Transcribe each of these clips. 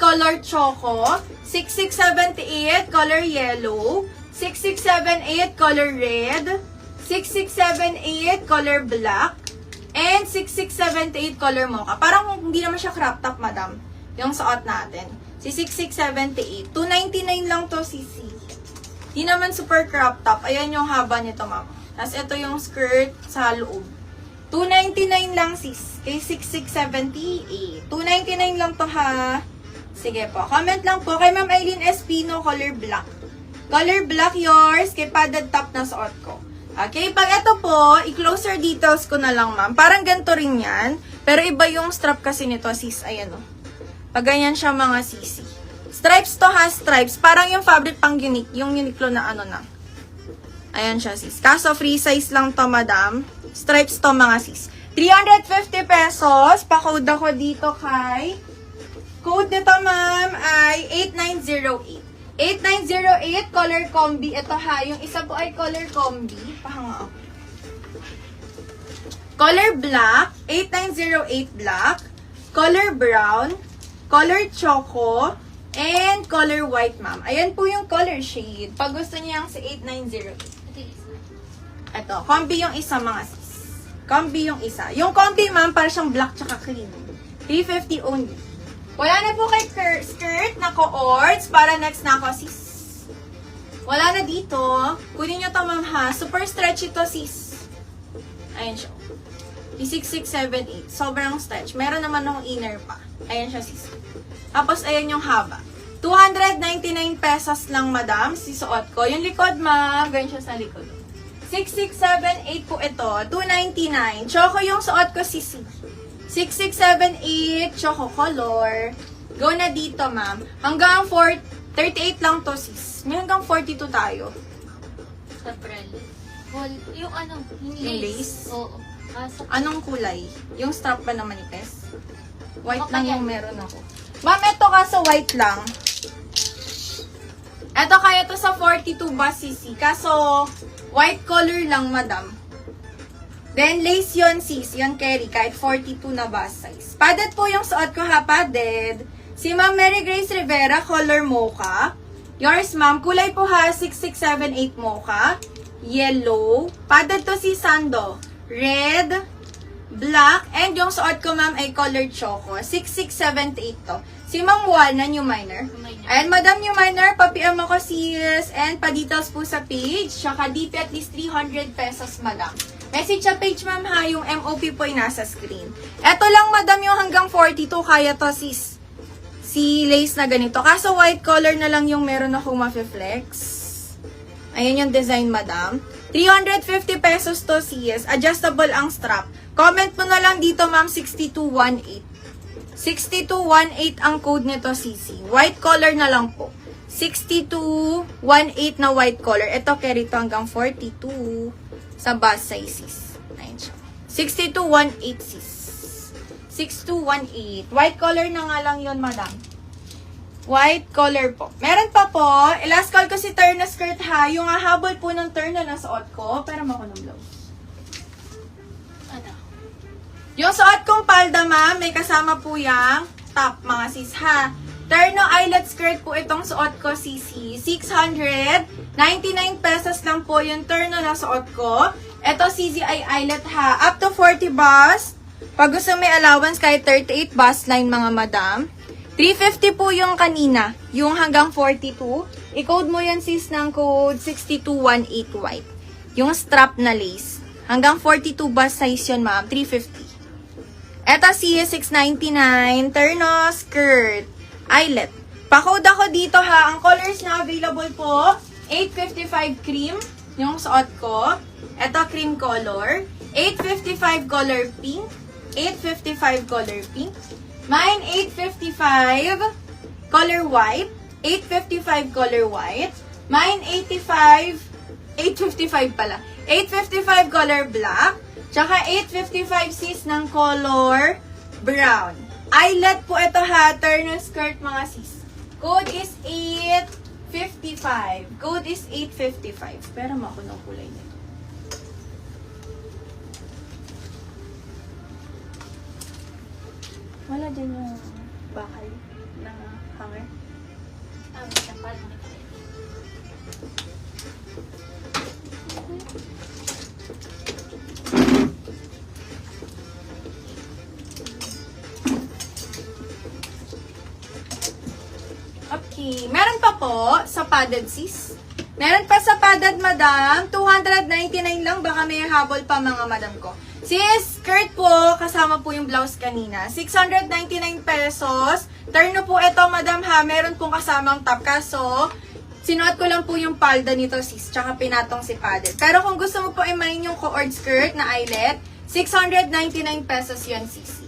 color choco, 6678 color yellow, 6678 color red, 6678 color black, and 6678 color mocha. Parang hindi naman siya crop top, madam, yung suot natin. Si 6678. 299 lang to, CC. Hindi naman super crop top. Ayan yung haba nito, ma'am. Tapos ito yung skirt sa loob. 299 lang, sis. Kay 6678. 299 lang to, ha. Sige po. Comment lang po kay Ma'am Eileen Espino, color black. Color black yours, kay padded top na suot ko. Okay, pag ito po, i-closer details ko na lang, ma'am. Parang ganito rin yan. Pero iba yung strap kasi nito, sis. Ayan, o. Pag ganyan siya, mga sisi. Stripes to, ha, stripes. Parang yung fabric pang unique. Yung Uniqlo na ano na. Ayan siya, sis. Kaso free size lang to, madam. Stripes to, mga sis. 350 pesos. Pa-code ako dito kay... Code nito, ma'am, ay 8908. 8908, color combi. Ito, ha. Yung isa po ay color combi. Pahanga ako. Color black. 8908 black. Color brown. Color choco. And color white, ma'am. Ayan po yung color shade. Pag gusto niyo yung sa 8908. Ito, combi yung isa, mga sis. Combi yung isa. Yung combi, ma'am, para siyang black tsaka cream. 350 only. Wala na po kay skirt na co-ords. Para next na ako, sis. Wala na dito. Kunin nyo to, ma'am, ha. Super stretchy to, sis. Ayan siya. 6678. Sobrang stretch. Meron naman akong inner pa. Ayan siya, sis. Tapos, ayan yung haba. 299 pesos lang, madam. Sisuot ko. Yung likod, ma'am. Ganyan siya sa likod. 6678 po ito. 299. Choco yung suot ko, sisi. 6678 choco color. Go na dito, ma'am. Hanggang 38 lang to, sis. May hanggang 42 tayo. Sa prel. Yung ano, yung Yung lace. lace? Oo. Anong kulay? Yung strap ba na manipes? White Okay, lang yan. yung meron ako. Ma'am, ito kaso white lang. Ito kaya to sa 42 ba, sisi? Kaso, white color lang, madam. Then, lace yun, sis. Yun, carry. Kahit 42 na bust size. Padded po yung suot ko, ha? Padded. Si Ma'am Mary Grace Rivera, color mocha. Yours, ma'am. Kulay po, ha? 6678 mocha. Yellow. Padded to si Sando. Red. Black. And yung suot ko, ma'am, ay color choco. 6678 to. Si Ma'am Juan na new minor. Ayan, Madam new minor, papiam ako sis. And pa-details po sa page. Tsaka DP at least 300 pesos, madam. Message sa page, ma'am, ha. Yung MOP po ay nasa screen. Eto lang, madam, yung hanggang 42. Kaya to, sis. Si lace na ganito. Kaso white color na lang yung meron akong ma-flex. Ayan yung design, madam. 350 pesos to, sis. Adjustable ang strap. Comment mo na lang dito, ma'am, 6218. 6218 ang code nito, CC. White color na lang po. 6218 na white color. Ito, carry to hanggang 42 sa bust sizes. Ayan siya. 6218, sis. 6218. White color na nga lang yun, madam. White color po. Meron pa po. Last call ko si Turn na skirt, ha. Yung hahabol po ng Turn na nasuot ko. Pero ako ng blouse. Ano? Yung suot kong palda, ma'am, may kasama po yung top, mga sis, ha. Terno eyelet skirt po itong suot ko, sisi. 699 pesos lang po yung terno na suot ko. Ito, sisi, ay eyelet, ha. Up to 40 bust. Pag gusto may allowance, kahit 38 bust line, mga madam. 350 po yung kanina. Yung hanggang 42. I-code mo yan, sis, ng code 6218 white. Yung strap na lace. Hanggang 42 bust size yun, ma'am. 350. Eto, CS699, terno, skirt, eyelet. Pa-code ako dito, ha. Ang colors na available po, 855 cream, yung suot ko. Eto, cream color. 855 color pink. 855 color pink. Mine, 855 color white. 855 color white. Mine, 855 pala. 855 color black. Tsaka 855 sis ng color brown. Eyelet po ito, ha. Turn skirt, mga sis. Code is 855. Code is 855. Pero ako ng kulay nito. Wala din yung bakal. na hanger. Basta parang nag-ready. Okay. Meron pa po sa padded, sis. Meron pa sa padded, madam. 299 lang. Baka may habol pa, mga madam ko. Sis, skirt po, kasama po yung blouse kanina. 699 pesos. Terno po ito, madam ha. Meron pong kasamang top. Kaso, sinuot ko lang po yung palda nito, sis. Tsaka pinatong si padded. Pero kung gusto mo po i-main yung cord skirt na eyelet, 699 pesos yun, sis.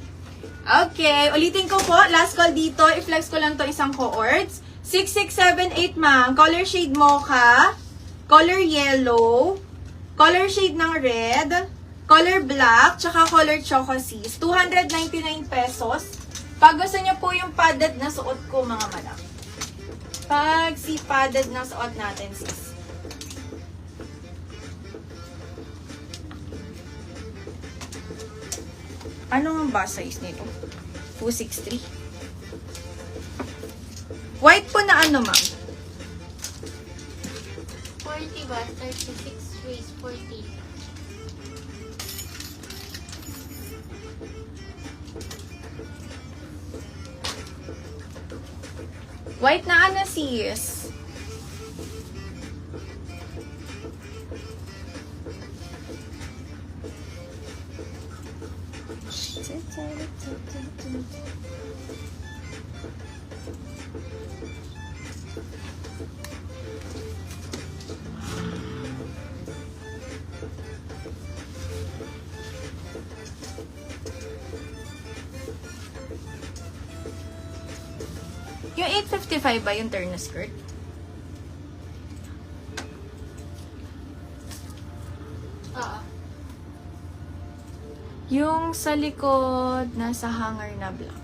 Okay, ulitin ko po. Last call dito. I-flex ko lang to isang cohorts. 6678, ma'am. Color shade mocha. Color yellow. Color shade ng red. Color black. Tsaka color choco, sis. 299 pesos. Pag gusto nyo po yung padded na suot ko, mga madam. Pag si padded na suot natin, sis. Ano ang ba size nito? 263. White po na ano, ma'am? 40 ba? 36 waist, 40. White na ano, sis? Yung 855 ba yung turn na skirt? Oo. Yung sa likod, nasa hanger na black.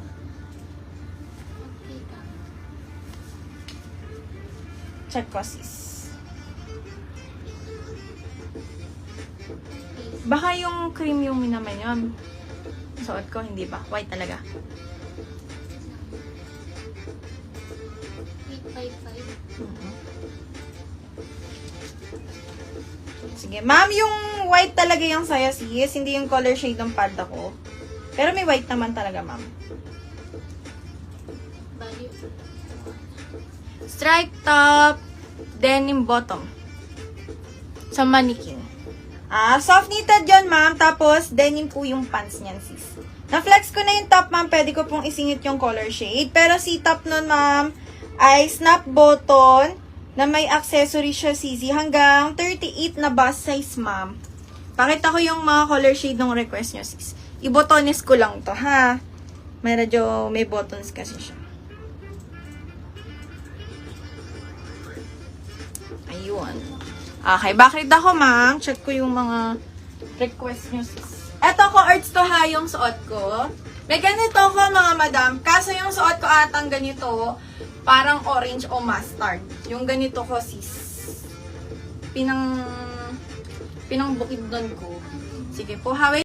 Okay ka. Check ko, sis. Baka yung cream yung naman yun. Suot ko, hindi ba? White talaga. 855. Sige, ma'am, yung white talaga yung saya, sis. Hindi yung color shade ng pad ko. Pero may white naman talaga, ma'am. Value. Stripe top, denim bottom. Sa mannequin. Soft knitted yun, ma'am. Tapos, denim po yung pants niyan, sis. Na-flex ko na yung top, ma'am. Pwede ko pong isingit yung color shade. Pero si top nun, ma'am, ay snap button na may accessory siya, sisi. Hanggang 38 na bust size, ma'am. Pakita ko yung mga color shade ng request nyo, sis. I-botones ko lang to, ha? Medyo may buttons kasi siya. Ayun. Okay, bakit ako, ma'am? Check ko yung mga request nyo, sis. Eto ko, arts to ha, yung suot ko. May ganito ko, mga madam. Kaso yung suot ko atang ganito, parang orange o mustard. Yung ganito ko, sis. Pinang bukid doon ko. Sige po, ha, wait.